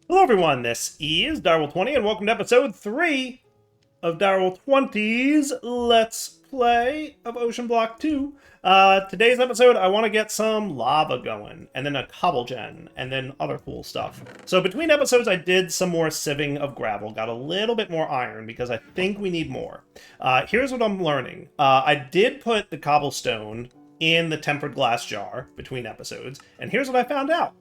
Hello everyone, this is Direwolf20 and welcome to episode 3 of Direwolf20's Let's Play of OceanBlock2. Today's episode, I want to get some lava going, and then a cobble gen, and then other cool stuff. So between episodes, I did some more sieving of gravel, got a little bit more iron, because I think we need more. Here's what I'm learning. I did put the cobblestone in the tempered glass jar between episodes, and here's what I found out.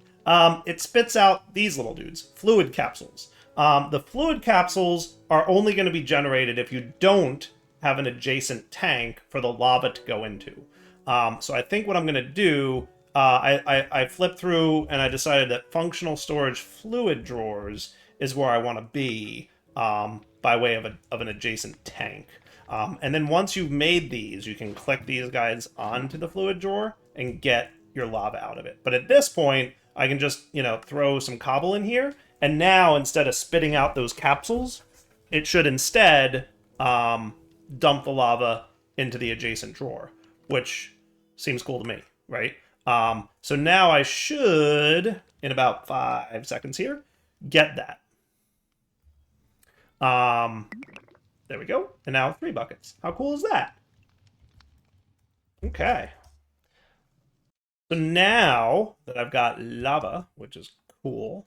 It spits out these little dudes, fluid capsules. The fluid capsules are only going to be generated if you don't have an adjacent tank for the lava to go into. So I think what I'm going to do, I flipped through and I decided that functional storage fluid drawers is where I want to be by way of an adjacent tank. And then once you've made these, you can click these guys onto the fluid drawer and get your lava out of it. But at this point, I can just, throw some cobble in here, and now instead of spitting out those capsules, it should instead dump the lava into the adjacent drawer, which seems cool to me, right? So now I should, in about 5 seconds here, get that. There we go. And now 3 buckets. How cool is that? Okay. So now that I've got lava, which is cool.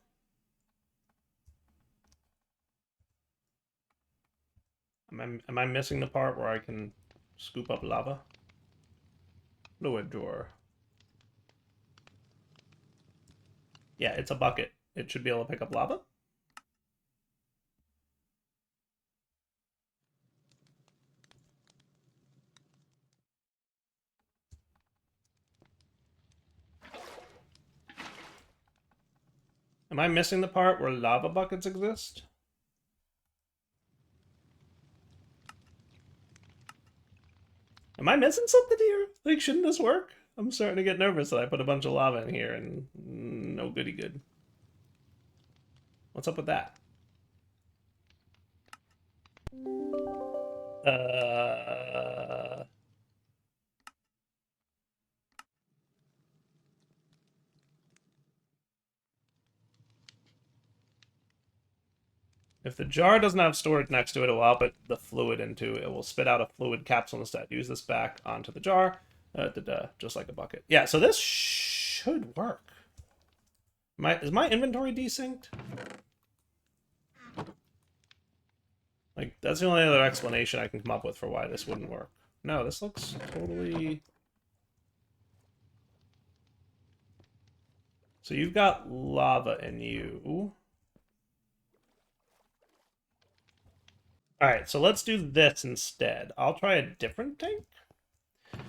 Am I missing the part where I can scoop up lava? Fluid drawer. Yeah, it's a bucket. It should be able to pick up lava. Am I missing the part where lava buckets exist? Am I missing something here? Like, shouldn't this work? I'm starting to get nervous that I put a bunch of lava in here and no goody good. What's up with that? If the jar doesn't have storage next to it, it will output the fluid into it. It will spit out a fluid capsule instead. Use this back onto the jar, just like a bucket. Yeah, so this should work. Is my inventory desynced? Like, that's the only other explanation I can come up with for why this wouldn't work. No, this looks totally... So you've got lava in you. Alright, so let's do this instead. I'll try a different tank.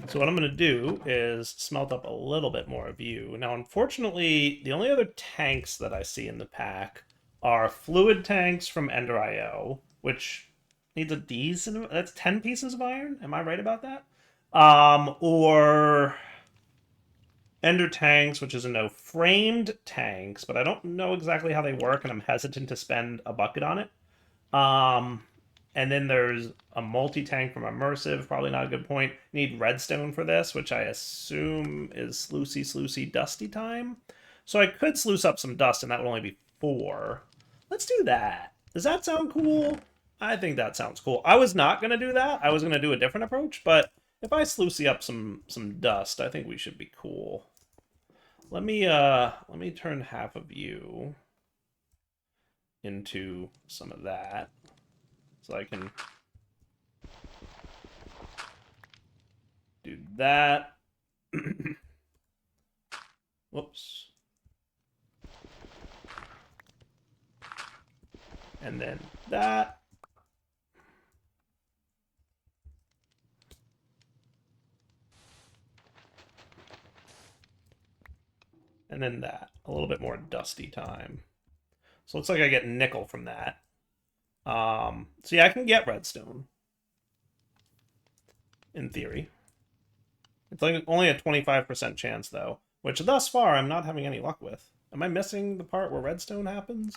So what I'm going to do is smelt up a little bit more of you. Now, unfortunately, the only other tanks that I see in the pack are fluid tanks from Ender.io, which needs a decent... That's 10 pieces of iron? Am I right about that? Or Ender tanks, which is a no framed tanks, but I don't know exactly how they work, and I'm hesitant to spend a bucket on it. And then there's a multi-tank from Immersive, probably not a good point. Need redstone for this, which I assume is sluicy, dusty time. So I could sluice up some dust, and that would only be 4. Let's do that. Does that sound cool? I think that sounds cool. I was not going to do that. I was going to do a different approach, but if I sluicy up some dust, I think we should be cool. Let me turn half of you into some of that. So I can do that. Whoops. And then that. And then that. A little bit more dusty time. So it looks like I get nickel from that. So yeah, I can get redstone. In theory. It's like only a 25% chance, though. Which, thus far, I'm not having any luck with. Am I missing the part where redstone happens?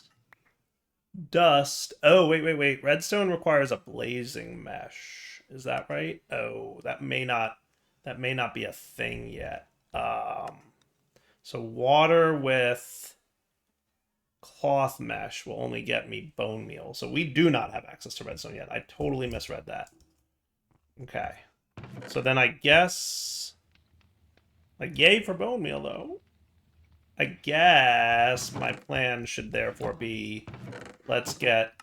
Dust. Oh, wait. Redstone requires a blazing mesh. Is that right? Oh, that may not be a thing yet. So water with cloth mesh will only get me bone meal. So we do not have access to redstone yet. I totally misread that. Okay. So then I guess... like, yay for bone meal, though. I guess my plan should therefore be, let's get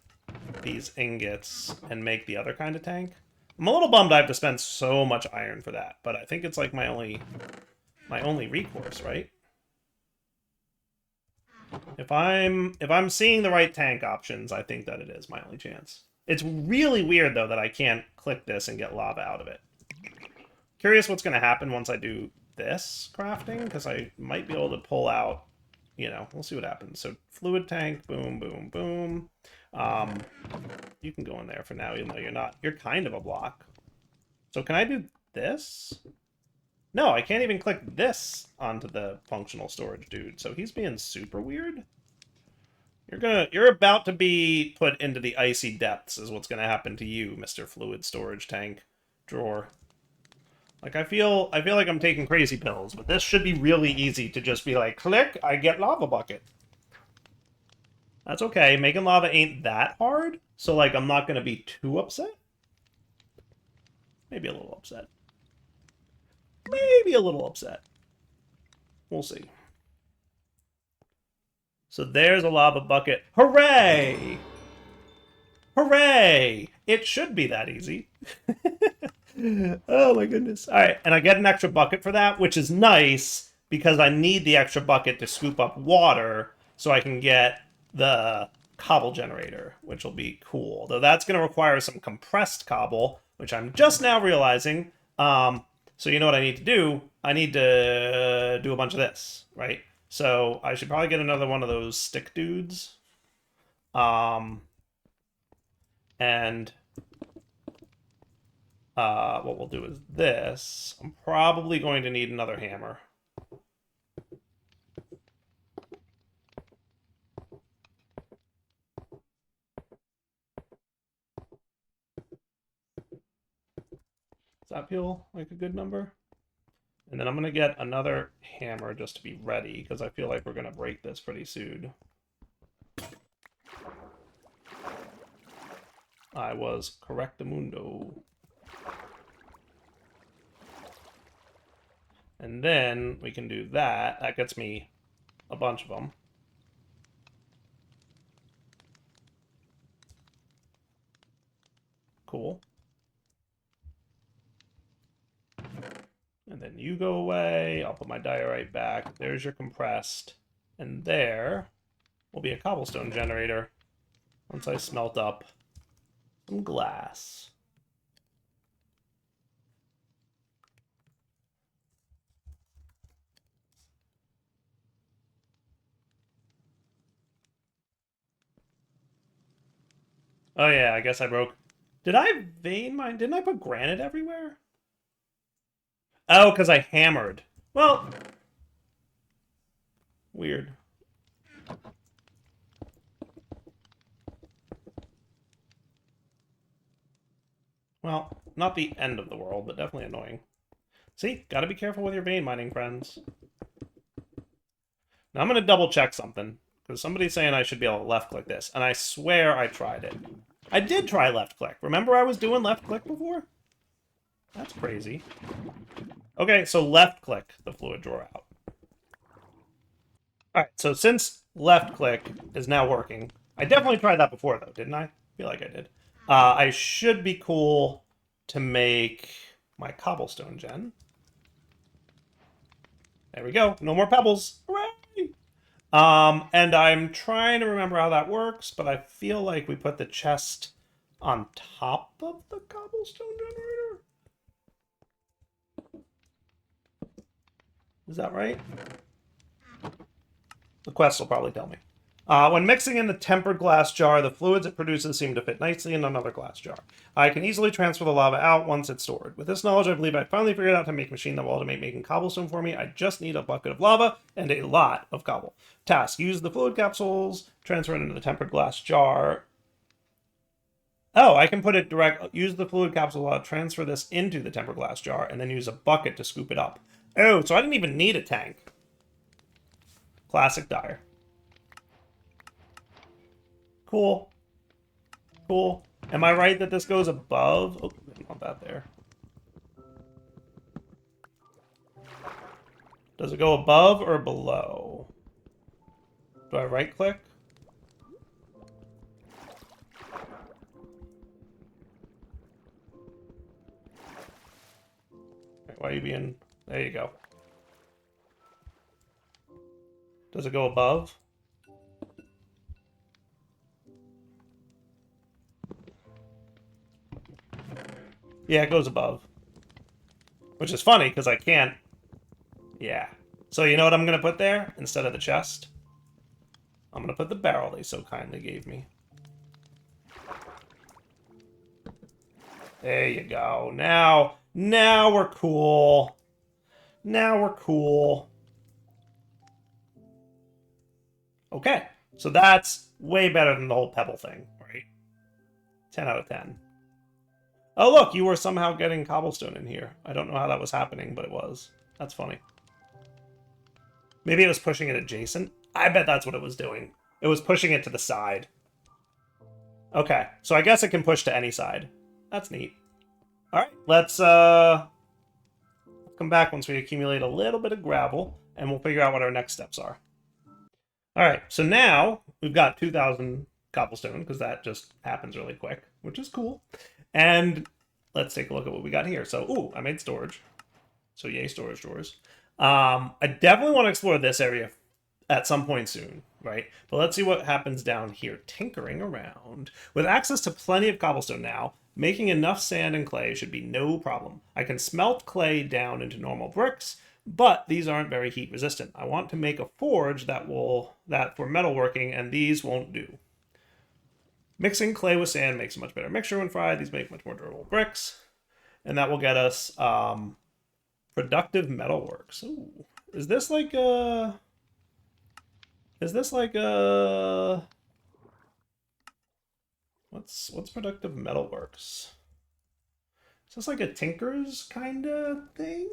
these ingots and make the other kind of tank. I'm a little bummed I have to spend so much iron for that, but I think it's like my only recourse, right? If I'm seeing the right tank options, I think that it is my only chance. It's really weird though that I can't click this and get lava out of it. Curious what's going to happen once I do this crafting, because I might be able to pull out, you know, we'll see what happens. So fluid tank, boom, boom, boom. You can go in there for now, even though you're kind of a block. So can I do this? No, I can't even click this onto the functional storage dude. So he's being super weird. You're about to be put into the icy depths is what's gonna happen to you, Mr. Fluid Storage Tank Drawer. Like I feel like I'm taking crazy pills, but this should be really easy to just be like, click, I get lava bucket. That's okay. Making lava ain't that hard, so like I'm not gonna be too upset. Maybe a little upset. Maybe a little upset. We'll see. So there's a lava bucket. Hooray! Hooray! It should be that easy. Oh my goodness. All right, and I get an extra bucket for that, which is nice because I need the extra bucket to scoop up water so I can get the cobble generator, which will be cool. Though that's going to require some compressed cobble, which I'm just now realizing. So you know what I need to do? I need to do a bunch of this, right? So I should probably get another one of those stick dudes. And what we'll do is this. I'm probably going to need another hammer. Does that feel like a good number? And then I'm going to get another hammer just to be ready, because I feel like we're going to break this pretty soon. I was correctamundo. And then we can do that. That gets me a bunch of them. Cool. And then you go away. I'll put my diorite back. There's your compressed. And there will be a cobblestone generator once I smelt up some glass. Oh yeah, I guess I broke. Did I vein mine? Didn't I put granite everywhere? Oh, because I hammered. Well, weird. Well, not the end of the world, but definitely annoying. See, gotta be careful with your vein mining, friends. Now I'm gonna double check something, because somebody's saying I should be able to left click this, and I swear I tried it. I did try left click. Remember I was doing left click before? That's crazy. Okay, so left click the fluid drawer out. Alright, so since left click is now working, I definitely tried that before though, didn't I? I feel like I did. I should be cool to make my cobblestone gen. There we go. No more pebbles. Hooray! And I'm trying to remember how that works, but I feel like we put the chest on top of the cobblestone generator. Is that right? The quest will probably tell me. When mixing in the tempered glass jar, the fluids it produces seem to fit nicely in another glass jar. I can easily transfer the lava out once it's stored. With this knowledge, I believe I finally figured out how to make a machine that will automate making cobblestone for me. I just need a bucket of lava and a lot of cobble. Task: use the fluid capsules, transfer it into the tempered glass jar. Oh, I can put it direct. Use the fluid capsule, transfer this into the tempered glass jar, and then use a bucket to scoop it up. Oh, so I didn't even need a tank. Classic Dire. Cool. Cool. Am I right that this goes above? Oh, I didn't want that there. Does it go above or below? Do I right click? Why are you being... There you go. Does it go above? Yeah, it goes above. Which is funny, because I can't... Yeah. So you know what I'm going to put there instead of the chest? I'm going to put the barrel they so kindly gave me. There you go. Now we're cool. Now we're cool. Okay. So that's way better than the whole pebble thing, right? 10 out of 10. Oh, look, you were somehow getting cobblestone in here. I don't know how that was happening, but it was. That's funny. Maybe it was pushing it adjacent. I bet that's what it was doing. It was pushing it to the side. Okay, so I guess it can push to any side. That's neat. All right, let's come back once we accumulate a little bit of gravel, and we'll figure out what our next steps are. All right, so now we've got 2,000 cobblestone, because that just happens really quick, which is cool. And let's take a look at what we got here. So, ooh, I made storage. So yay, storage drawers. I definitely want to explore this area at some point soon, right? But let's see what happens down here. Tinkering around. With access to plenty of cobblestone now, making enough sand and clay should be no problem. I can smelt clay down into normal bricks, but these aren't very heat resistant. I want to make a forge that for metalworking, and these won't do. Mixing clay with sand makes a much better mixture when fried. These make much more durable bricks. And that will get us productive metalworks. Ooh. Is this like a... What's productive metalworks? Is this like a Tinker's kind of thing?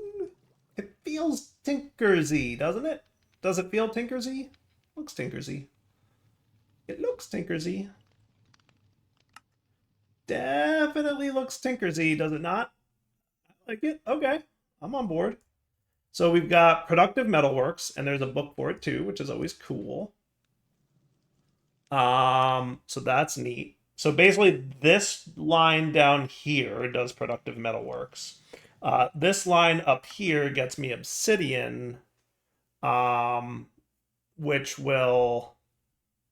It feels Tinkersy, doesn't it? Does it feel Tinkersy? Looks Tinkersy. It looks Tinkersy. Definitely looks Tinkersy, does it not? I like it. Okay, I'm on board. So we've got productive metalworks, and there's a book for it too, which is always cool. So that's neat. So basically, this line down here does productive metalworks. This line up here gets me obsidian, which will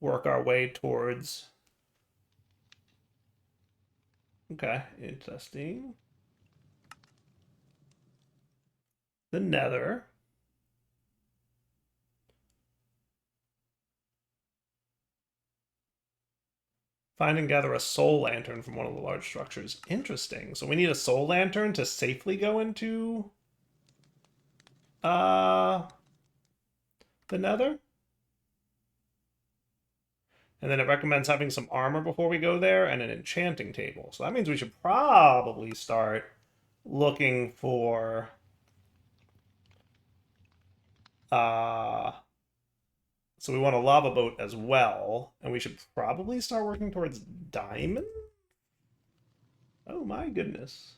work our way towards... Okay, interesting. The Nether. Find and gather a soul lantern from one of the large structures. Interesting. So we need a soul lantern to safely go into the Nether? And then it recommends having some armor before we go there and an enchanting table. So that means we should probably start looking for so we want a lava boat as well, and we should probably start working towards diamond. Oh my goodness.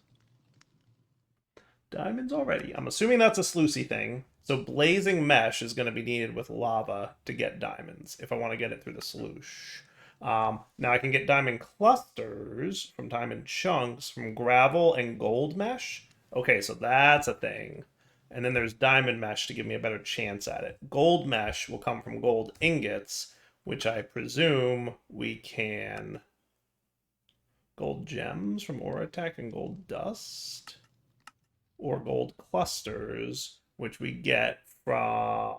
Diamonds already. I'm assuming that's a sluicy thing. So blazing mesh is going to be needed with lava to get diamonds if I want to get it through the sluice. Now I can get diamond clusters from diamond chunks from gravel and gold mesh. Okay, so that's a thing. And then there's diamond mesh to give me a better chance at it. Gold mesh will come from gold ingots, which I presume we can... Gold gems from Oratech and gold dust. Or gold clusters, which we get from...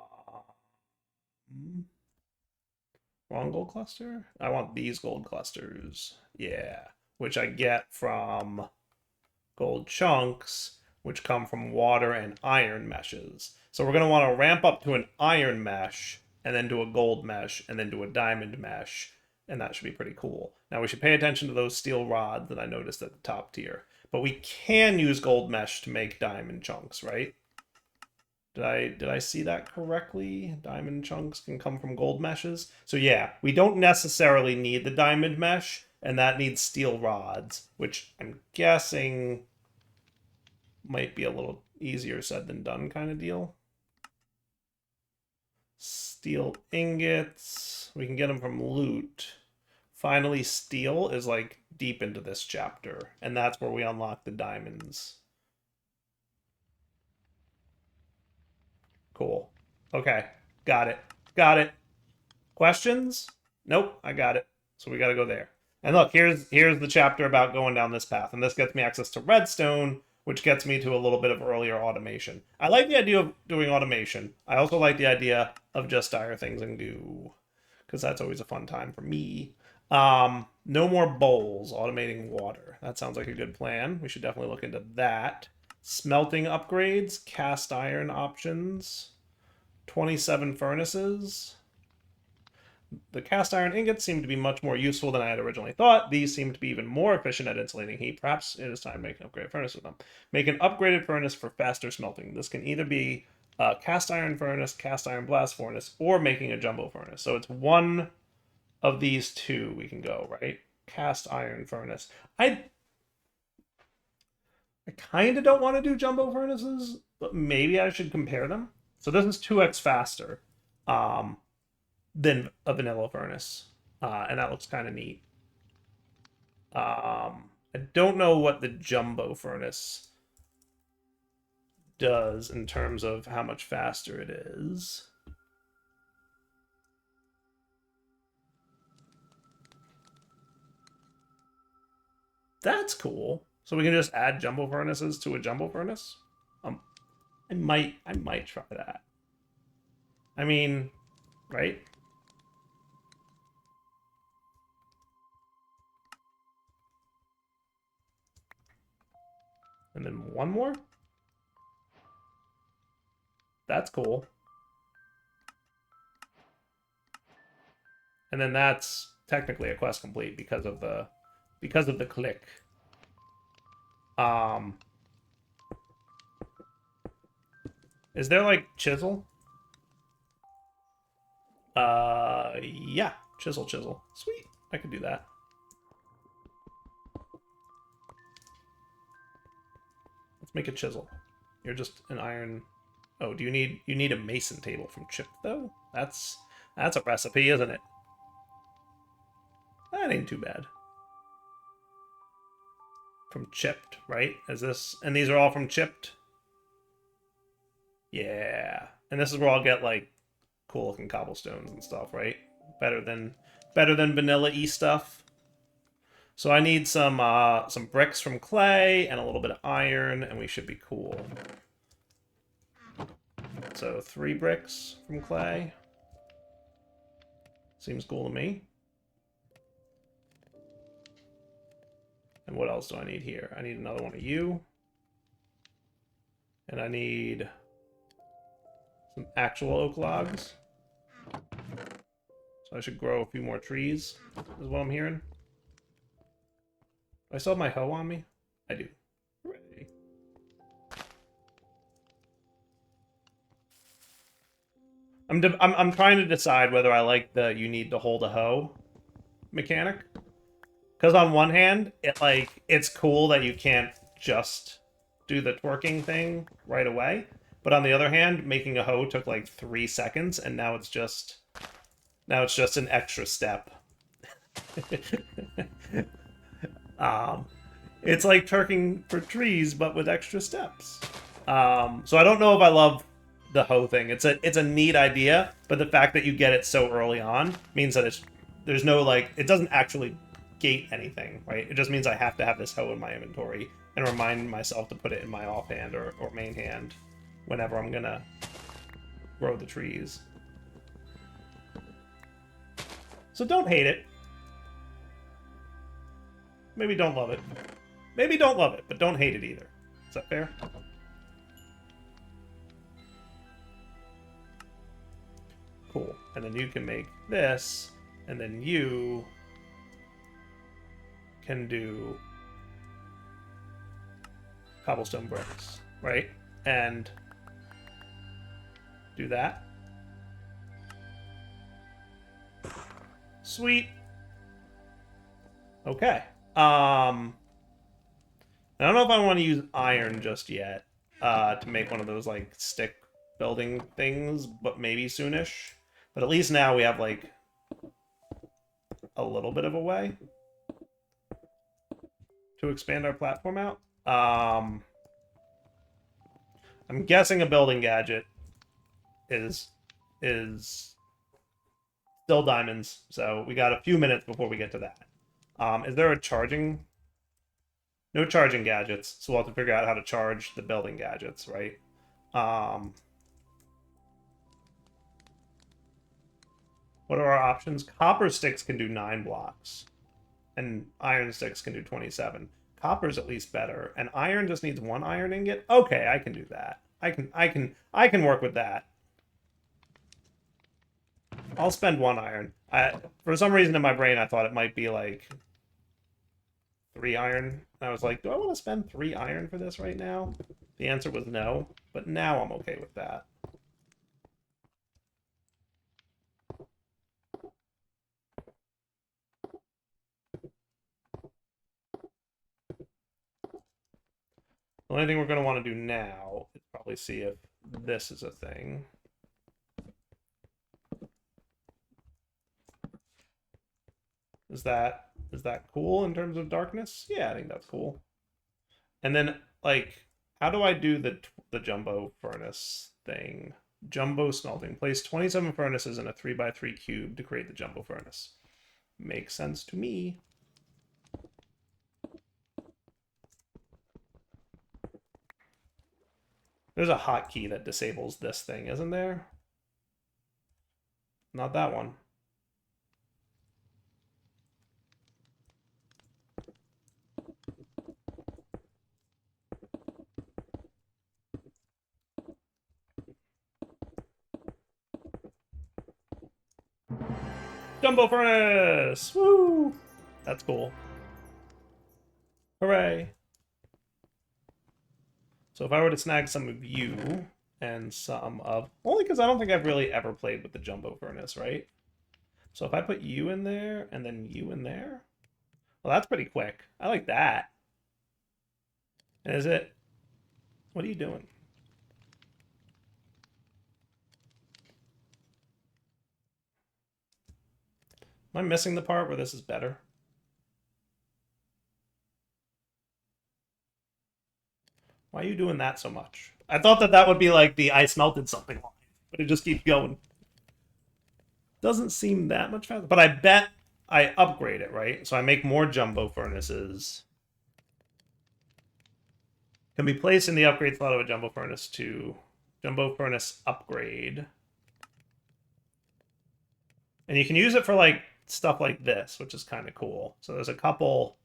Wrong gold cluster? I want these gold clusters. Yeah. Which I get from gold chunks, which come from water and iron meshes. So we're going to want to ramp up to an iron mesh, and then do a gold mesh, and then do a diamond mesh, and that should be pretty cool. Now we should pay attention to those steel rods that I noticed at the top tier. But we can use gold mesh to make diamond chunks, right? Did I see that correctly? Diamond chunks can come from gold meshes. So yeah, we don't necessarily need the diamond mesh, and that needs steel rods, which I'm guessing might be a little easier said than done kind of deal. Steel ingots. We can get them from loot. Finally, steel is like deep into this chapter, and that's where we unlock the diamonds. Cool. Okay. Got it. Got it. Questions? Nope, I got it. So we got to go there. And look, here's the chapter about going down this path, and this gets me access to redstone, which gets me to a little bit of earlier automation. I like the idea of doing automation. I also like the idea of just dire things and goo, because that's always a fun time for me. No more bowls, automating water. That sounds like a good plan. We should definitely look into that. Smelting upgrades, cast iron options, 27 furnaces. The cast iron ingots seem to be much more useful than I had originally thought. These seem to be even more efficient at insulating heat. Perhaps it is time to make an upgraded furnace with them. Make an upgraded furnace for faster smelting. This can either be a cast iron furnace, cast iron blast furnace, or making a jumbo furnace. So it's one of these two we can go, right? Cast iron furnace. I kind of don't want to do jumbo furnaces, but maybe I should compare them. So this is 2x faster than a vanilla furnace, and that looks kind of neat. I don't know what the jumbo furnace does in terms of how much faster it is. That's cool. So we can just add jumbo furnaces to a jumbo furnace. I might try that. I mean, right? And then one more. That's cool. And then that's technically a quest complete because of the click. Is there like chisel? Yeah, chisel. Sweet, I could do that. Let's make a chisel. You're just an iron. Oh, do you need a mason table from Chip though? That's a recipe, isn't it? That ain't too bad. From Chipped, right? Is this, and these are all from Chipped? Yeah. And this is where I'll get like cool looking cobblestones and stuff, right? Better than vanilla-y stuff. So I need some bricks from clay and a little bit of iron, and we should be cool. So 3 bricks from clay. Seems cool to me. And what else do I need here? I need another one of you. And I need some actual oak logs. So I should grow a few more trees, is what I'm hearing. Do I still have my hoe on me? I do. Hooray. I'm trying to decide whether I like the you need to hold a hoe mechanic. Because on one hand, it's cool that you can't just do the twerking thing right away. But on the other hand, making a hoe took like 3 seconds, and now it's just an extra step. It's like twerking for trees, but with extra steps. So I don't know if I love the hoe thing. It's a neat idea, but the fact that you get it so early on means that there's no like it doesn't actually gate anything, right? It just means I have to have this hoe in my inventory and remind myself to put it in my offhand or main hand whenever I'm gonna grow the trees. So don't hate it. Maybe don't love it. Maybe don't love it, but don't hate it either. Is that fair? Cool. And then you can make this, and then you can do cobblestone bricks, right? And do that. Sweet. Okay. I don't know if I want to use iron just yet to make one of those like stick building things, but maybe soonish. But at least now we have like a little bit of a way to expand our platform out. I'm guessing a building gadget is still diamonds, so we got a few minutes before we get to that. Is there a charging? No charging gadgets, so we'll have to figure out how to charge the building gadgets, right? What are our options? Copper sticks can do 9 blocks, and iron sticks can do 27. Copper's at least better, and iron just needs 1 iron ingot. Okay, I can do that. I can work with that. I'll spend 1 iron. For some reason in my brain, I thought it might be like 3 iron. And I was like, do I want to spend 3 iron for this right now? The answer was no, but now I'm okay with that. The only thing we're going to want to do now is probably see if this is a thing. Is that cool in terms of darkness? Yeah, I think that's cool. And then, like, how do I do the jumbo furnace thing? Jumbo smelting. Place 27 furnaces in a 3x3 cube to create the jumbo furnace. Makes sense to me. There's a hotkey that disables this thing, isn't there? Not that one. Jumbo furnace! Woo! That's cool. Hooray. So if I were to snag some of you and some of... Only because I don't think I've really ever played with the jumbo furnace, right? So if I put you in there and then you in there... Well, that's pretty quick. I like that. And is it... What are you doing? Am I missing the part where this is better? Why are you doing that so much? I thought that would be like the I smelted something line, but it just keeps going. Doesn't seem that much faster, but I bet I upgrade it, right? So I make more jumbo furnaces. Can be placed in the upgrade slot of a jumbo furnace to jumbo furnace upgrade. And you can use it for like stuff like this, which is kind of cool. So there's a couple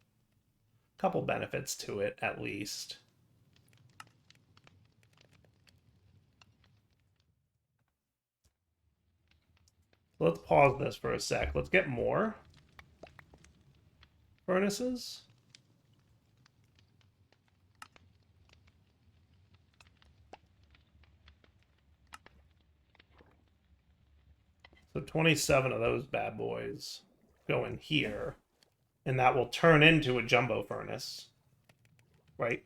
benefits to it at least. Let's pause this for a sec. Let's get more furnaces. So 27 of those bad boys go in here, and that will turn into a jumbo furnace, right?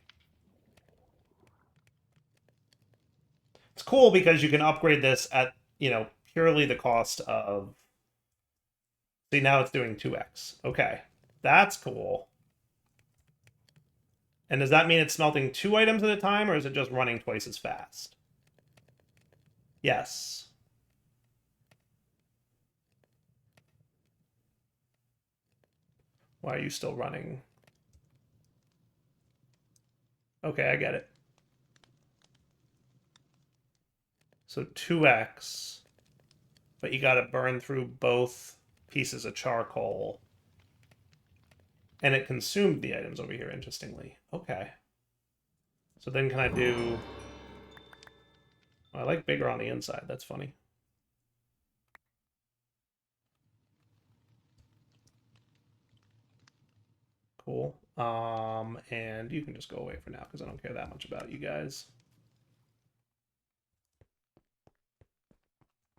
It's cool because you can upgrade this at, you know, purely the cost of... See, now it's doing 2x. Okay, that's cool. And does that mean it's smelting 2 items at a time, or is it just running twice as fast? Yes. Why are you still running? Okay, I get it. So 2x, but you gotta burn through both pieces of charcoal. And it consumed the items over here, interestingly. Okay. So then can I do... Oh, I like bigger on the inside. That's funny. Cool. And you can just go away for now because I don't care that much about you guys.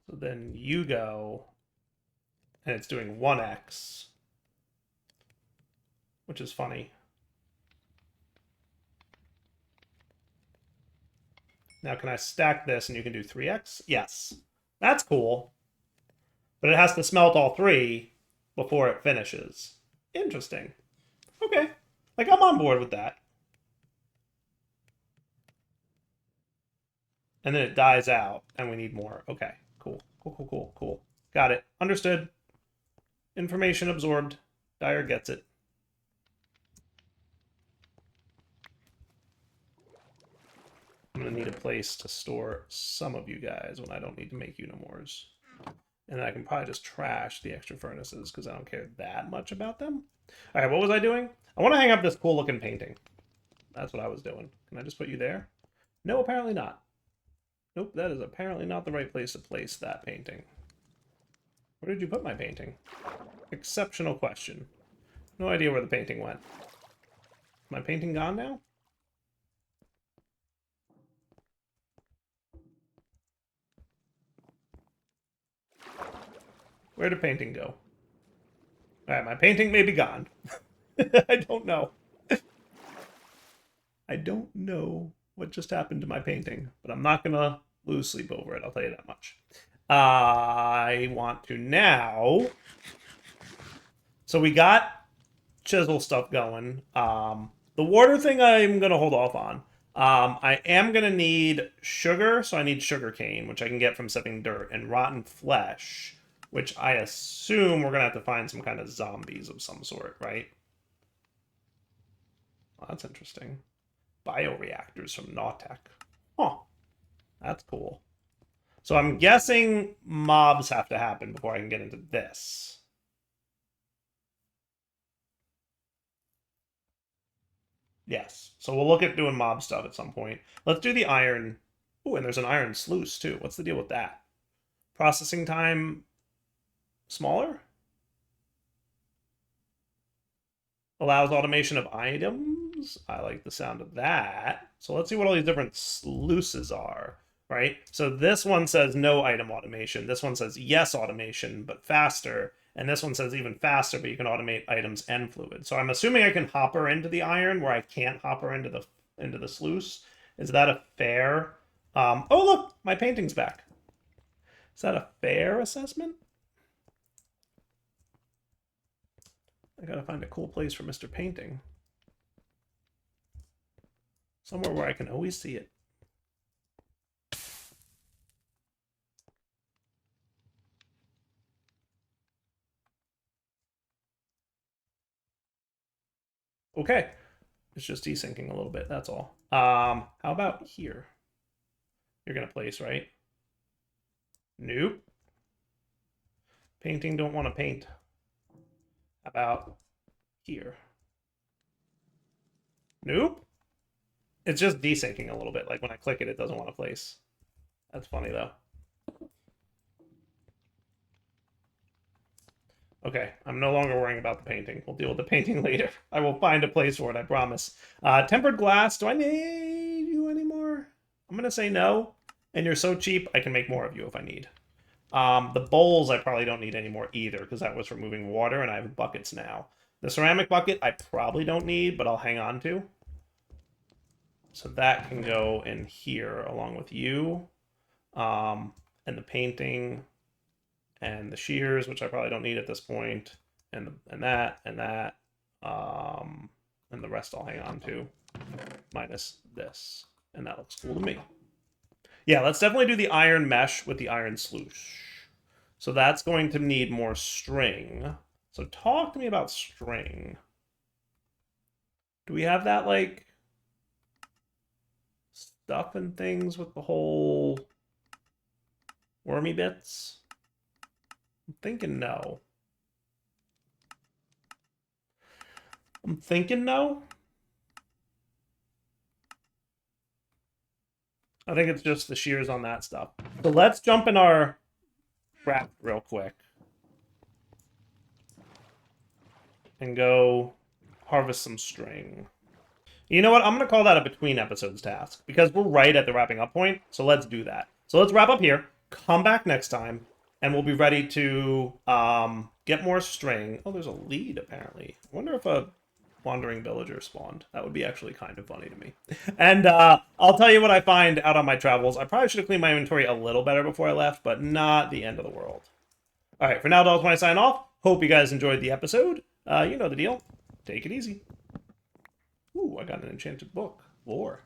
So then you go, and it's doing 1x, which is funny. Now, can I stack this and you can do 3x? Yes. That's cool. But it has to smelt all 3 before it finishes. Interesting. Okay. Like, I'm on board with that. And then it dies out, and we need more. Okay. Cool. Cool, cool, cool, cool. Got it. Understood. Information absorbed. Dyer gets it. I'm going to need a place to store some of you guys when I don't need to make Unimores. And then I can probably just trash the extra furnaces because I don't care that much about them. All right, what was I doing? I want to hang up this cool-looking painting. That's what I was doing. Can I just put you there? No, apparently not. Nope, that is apparently not the right place to place that painting. Where did you put my painting? Exceptional question. No idea where the painting went. Is my painting gone now? Where did painting go? Alright, my painting may be gone. I don't know. I don't know what just happened to my painting, but I'm not gonna lose sleep over it, I'll tell you that much. I want to now... So we got chisel stuff going. The water thing I'm gonna hold off on. I am gonna need sugar, so I need sugar cane, which I can get from sipping dirt, and rotten flesh, which I assume we're gonna have to find some kind of zombies of some sort, right? Well, that's interesting. Bioreactors from Nautek. Huh. That's cool. So I'm guessing mobs have to happen before I can get into this. Yes. So we'll look at doing mob stuff at some point. Let's do the iron. Ooh, and there's an iron sluice, too. What's the deal with that? Processing time smaller? Allows automation of items. I like the sound of that. So let's see what all these different sluices are, right? So this one says no item automation. This one says yes automation, but faster. And this one says even faster, but you can automate items and fluid. So I'm assuming I can hopper into the iron where I can't hopper into the sluice. Is that a fair? Oh, look, my painting's back. Is that a fair assessment? I gotta find a cool place for Mr. Painting. Somewhere where I can always see it. Okay. It's just desyncing a little bit, that's all. How about here? You're gonna place, right? Nope. Painting don't want to paint. How about here? Nope. It's just desyncing a little bit. Like when I click it, it doesn't want to place. That's funny though. Okay, I'm no longer worrying about the painting. We'll deal with the painting later. I will find a place for it, I promise. Tempered glass, do I need you anymore? I'm gonna say no. And you're so cheap, I can make more of you if I need. The bowls I probably don't need anymore either, because that was for moving water, and I have buckets now. The ceramic bucket I probably don't need, but I'll hang on to. So that can go in here along with you. And the painting and the shears, which I probably don't need at this point, and that, and that, and the rest I'll hang on to, minus this. And that looks cool to me. Yeah, let's definitely do the iron mesh with the iron sluice. So that's going to need more string. So talk to me about string. Do we have that, like, stuff and things with the whole wormy bits? I'm thinking no. I'm thinking no. I think it's just the shears on that stuff. So let's jump in our craft real quick. And go harvest some string. You know what? I'm going to call that a between episodes task. Because we're right at the wrapping up point. So let's do that. So let's wrap up here. come back next time, and we'll be ready to get more string. Oh, there's a lead, apparently. I wonder if a wandering villager spawned. That would be actually kind of funny to me. And I'll tell you what I find out on my travels. I probably should have cleaned my inventory a little better before I left, but not the end of the world. All right, for now, Dolls, when I sign off, hope you guys enjoyed the episode. You know the deal. Take it easy. Ooh, I got an enchanted book. Lore.